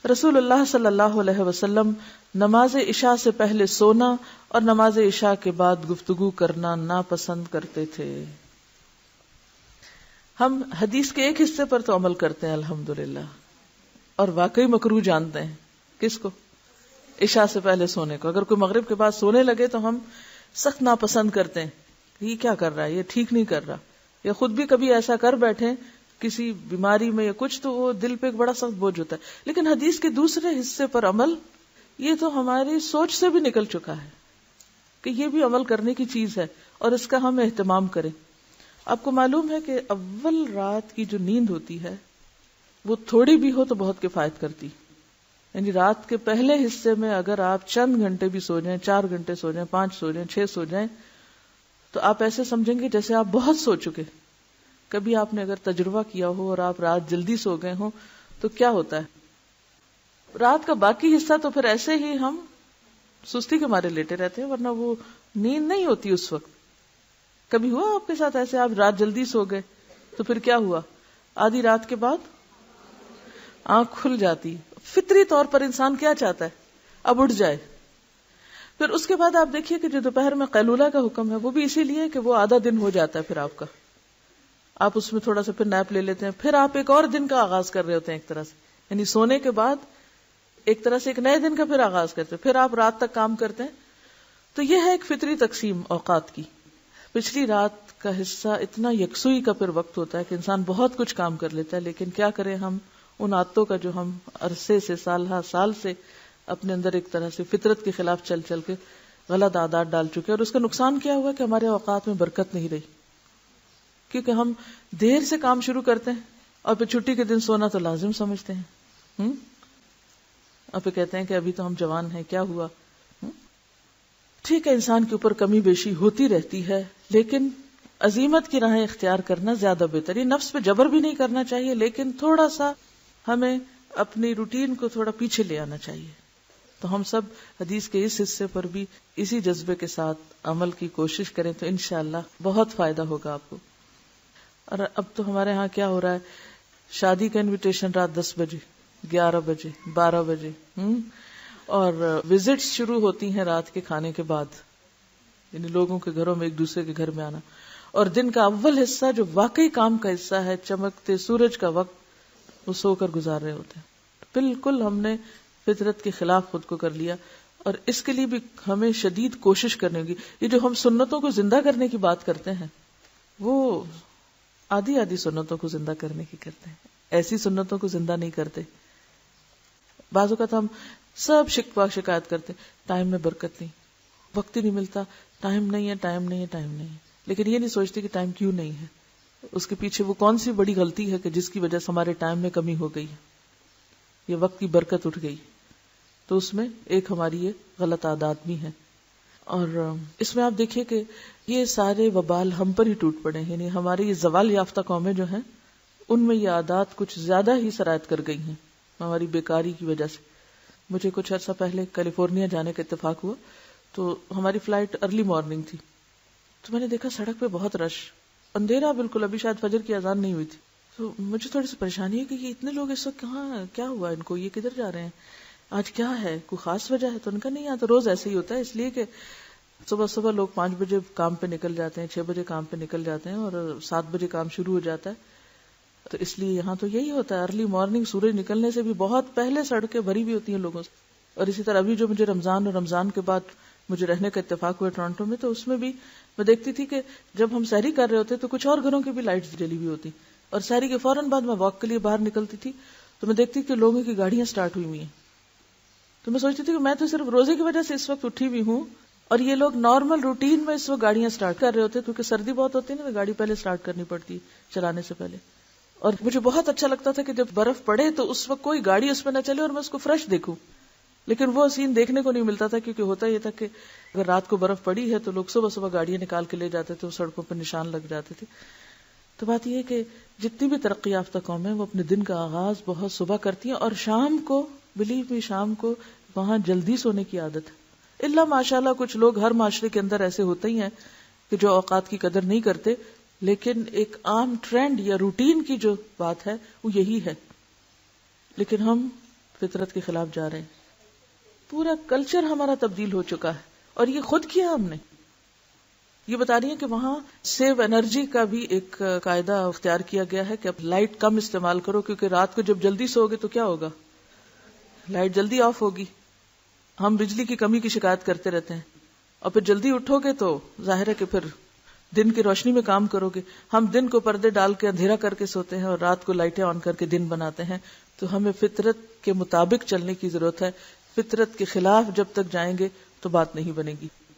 رسول اللہ صلی اللہ علیہ وسلم نماز عشاء سے پہلے سونا اور نماز عشاء کے بعد گفتگو کرنا ناپسند کرتے تھے. ہم حدیث کے ایک حصے پر تو عمل کرتے ہیں الحمدللہ، اور واقعی مکروہ جانتے ہیں. کس کو؟ عشاء سے پہلے سونے کو. اگر کوئی مغرب کے بعد سونے لگے تو ہم سخت ناپسند کرتے ہیں، یہ کیا کر رہا ہے، یہ ٹھیک نہیں کر رہا. یا خود بھی کبھی ایسا کر بیٹھے کسی بیماری میں یا کچھ، تو وہ دل پہ ایک بڑا سخت بوجھ ہوتا ہے. لیکن حدیث کے دوسرے حصے پر عمل، یہ تو ہماری سوچ سے بھی نکل چکا ہے کہ یہ بھی عمل کرنے کی چیز ہے اور اس کا ہم اہتمام کریں. آپ کو معلوم ہے کہ اول رات کی جو نیند ہوتی ہے وہ تھوڑی بھی ہو تو بہت کفایت کرتی. یعنی رات کے پہلے حصے میں اگر آپ چند گھنٹے بھی سو جائیں، 4 گھنٹے سو جائیں، 5 سو جائیں، 6 سو جائیں، تو آپ ایسے سمجھیں گے جیسے آپ بہت سو چکے. کبھی آپ نے اگر تجربہ کیا ہو اور آپ رات جلدی سو گئے ہوں تو کیا ہوتا ہے، رات کا باقی حصہ تو پھر ایسے ہی ہم سستی کے مارے لیٹے رہتے ہیں، ورنہ وہ نیند نہیں ہوتی اس وقت. کبھی ہوا آپ کے ساتھ ایسے، آپ رات جلدی سو گئے تو پھر کیا ہوا، آدھی رات کے بعد آنکھ کھل جاتی. فطری طور پر انسان کیا چاہتا ہے، اب اٹھ جائے. پھر اس کے بعد آپ دیکھیے کہ جو دوپہر میں قیلولہ کا حکم ہے وہ بھی اسی لیے کہ وہ آدھا دن ہو جاتا ہے، پھر آپ اس میں تھوڑا سا پھر نیپ لے لیتے ہیں، پھر آپ ایک اور دن کا آغاز کر رہے ہوتے ہیں ایک طرح سے. یعنی سونے کے بعد ایک طرح سے ایک نئے دن کا پھر آغاز کرتے ہیں، پھر آپ رات تک کام کرتے ہیں. تو یہ ہے ایک فطری تقسیم اوقات کی. پچھلی رات کا حصہ اتنا یکسوئی کا پھر وقت ہوتا ہے کہ انسان بہت کچھ کام کر لیتا ہے، لیکن کیا کریں ہم ان عادتوں کا جو ہم عرصے سے سال سے اپنے اندر ایک طرح سے فطرت کے خلاف چل چل کے غلط عادات ڈال چکے. اور اس کا نقصان کیا ہوا کہ ہمارے اوقات میں برکت نہیں رہی، کیونکہ ہم دیر سے کام شروع کرتے ہیں اور پھر چھٹی کے دن سونا تو لازم سمجھتے ہیں. اور پھر کہتے ہیں کہ ابھی تو ہم جوان ہیں، کیا ہوا. ٹھیک ہے، انسان کے اوپر کمی بیشی ہوتی رہتی ہے، لیکن عزیمت کی راہیں اختیار کرنا زیادہ بہتر. یہ نفس پہ جبر بھی نہیں کرنا چاہیے، لیکن تھوڑا سا ہمیں اپنی روٹین کو تھوڑا پیچھے لے آنا چاہیے. تو ہم سب حدیث کے اس حصے پر بھی اسی جذبے کے ساتھ عمل کی کوشش کریں تو انشاءاللہ بہت فائدہ ہوگا آپ کو. اور اب تو ہمارے ہاں کیا ہو رہا ہے، شادی کا انویٹیشن رات 10 بجے، 11 بجے، 12 بجے، اور وزٹس شروع ہوتی ہیں رات کے کھانے کے بعد. یعنی لوگوں کے گھروں میں ایک دوسرے کے گھر میں آنا. اور دن کا اول حصہ جو واقعی کام کا حصہ ہے، چمکتے سورج کا وقت، وہ سو کر گزار رہے ہوتے ہیں. بالکل ہم نے فطرت کے خلاف خود کو کر لیا، اور اس کے لیے بھی ہمیں شدید کوشش کرنی ہوگی. یہ جو ہم سنتوں کو زندہ کرنے کی بات کرتے ہیں، وہ آدھی سنتوں کو زندہ کرنے کی کرتے ہیں، ایسی سنتوں کو زندہ نہیں کرتے. بعض اوقات ہم سب شکوہ شکایت کرتے، ٹائم میں برکت نہیں، وقت ہی نہیں ملتا، ٹائم نہیں ہے. لیکن یہ نہیں سوچتے کہ ٹائم کیوں نہیں ہے، اس کے پیچھے وہ کون سی بڑی غلطی ہے کہ جس کی وجہ سے ہمارے ٹائم میں کمی ہو گئی ہے، یہ وقت کی برکت اٹھ گئی. تو اس میں ایک ہماری یہ غلط عادات بھی ہیں. اور اس میں آپ دیکھیے کہ یہ سارے وبال ہم پر ہی ٹوٹ پڑے ہیں. یعنی ہماری یہ زوال یافتہ قومیں جو ہیں، ان میں یہ عادات کچھ زیادہ ہی سرایت کر گئی ہیں ہماری بیکاری کی وجہ سے. مجھے کچھ عرصہ پہلے کیلیفورنیا جانے کا اتفاق ہوا، تو ہماری فلائٹ ارلی مارننگ تھی. تو میں نے دیکھا سڑک پہ بہت رش، اندھیرا بالکل، ابھی شاید فجر کی اذان نہیں ہوئی تھی. تو مجھے تھوڑی سی پریشانی ہے کہ یہ اتنے لوگ اس وقت کہاں، کیا ہوا ان کو، یہ کدھر جا رہے ہیں، آج کیا ہے، کوئی خاص وجہ ہے. تو ان کا نہیں آتا، روز ایسے ہی ہوتا ہے. اس لیے کہ صبح لوگ 5 بجے کام پہ نکل جاتے ہیں، 6 بجے کام پہ نکل جاتے ہیں، اور 7 بجے کام شروع ہو جاتا ہے. تو اس لیے یہاں تو یہی ہوتا ہے، ارلی مارننگ سورج نکلنے سے بھی بہت پہلے سڑکیں بھری بھی ہوتی ہیں لوگوں سے. اور اسی طرح ابھی جو مجھے رمضان اور رمضان کے بعد مجھے رہنے کا اتفاق ہوا ٹورانٹو میں، تو اس میں بھی میں دیکھتی تھی کہ جب ہم سحری کر رہے ہوتے تو کچھ اور گھروں کی بھی لائٹس جلی ہوئی ہوتی. اور سحری کے فوراً بعد میں واک کے لیے باہر نکلتی تھی تو میں دیکھتی کہ لوگوں کی گاڑیاں سٹارٹ ہوئی ہیں. تو میں سوچتی تھی کہ میں تو صرف روزے کی وجہ سے اس وقت اٹھی ہوئی ہوں، اور یہ لوگ نارمل روٹین میں اس وقت گاڑیاں سٹارٹ کر رہے ہوتے، کیونکہ سردی بہت ہوتی ہے نا، گاڑی پہلے سٹارٹ کرنی پڑتی چلانے سے پہلے. اور مجھے بہت اچھا لگتا تھا کہ جب برف پڑے تو اس وقت کوئی گاڑی اس پہ نہ چلے اور میں اس کو فریش دیکھوں. لیکن وہ سین دیکھنے کو نہیں ملتا تھا، کیونکہ ہوتا یہ تھا کہ اگر رات کو برف پڑی ہے تو لوگ صبح گاڑیاں نکال کے لے جاتے تھے، سڑکوں پہ نشان لگ جاتے تھے. تو بات یہ ہے کہ جتنی بھی ترقی یافتہ قوم ہے وہ اپنے دن کا آغاز بہت صبح کرتی ہیں، اور شام کو، بلیو می، شام کو وہاں جلدی سونے کی عادت ہے. اللہ ماشاءاللہ کچھ لوگ ہر معاشرے کے اندر ایسے ہوتے ہی ہیں کہ جو اوقات کی قدر نہیں کرتے، لیکن ایک عام ٹرینڈ یا روٹین کی جو بات ہے وہ یہی ہے. لیکن ہم فطرت کے خلاف جا رہے ہیں. پورا کلچر ہمارا تبدیل ہو چکا ہے اور یہ خود کیا ہم نے. یہ بتا رہی ہیں کہ وہاں سیو انرجی کا بھی ایک قاعدہ اختیار کیا گیا ہے کہ اب لائٹ کم استعمال کرو، کیونکہ رات کو جب جلدی سو گے تو کیا ہوگا، لائٹ جلدی آف ہوگی. ہم بجلی کی کمی کی شکایت کرتے رہتے ہیں اور پھر جلدی اٹھو گے تو ظاہر ہے کہ پھر دن کی روشنی میں کام کرو گے. ہم دن کو پردے ڈال کے اندھیرا کر کے سوتے ہیں اور رات کو لائٹیں آن کر کے دن بناتے ہیں. تو ہمیں فطرت کے مطابق چلنے کی ضرورت ہے. فطرت کے خلاف جب تک جائیں گے تو بات نہیں بنے گی.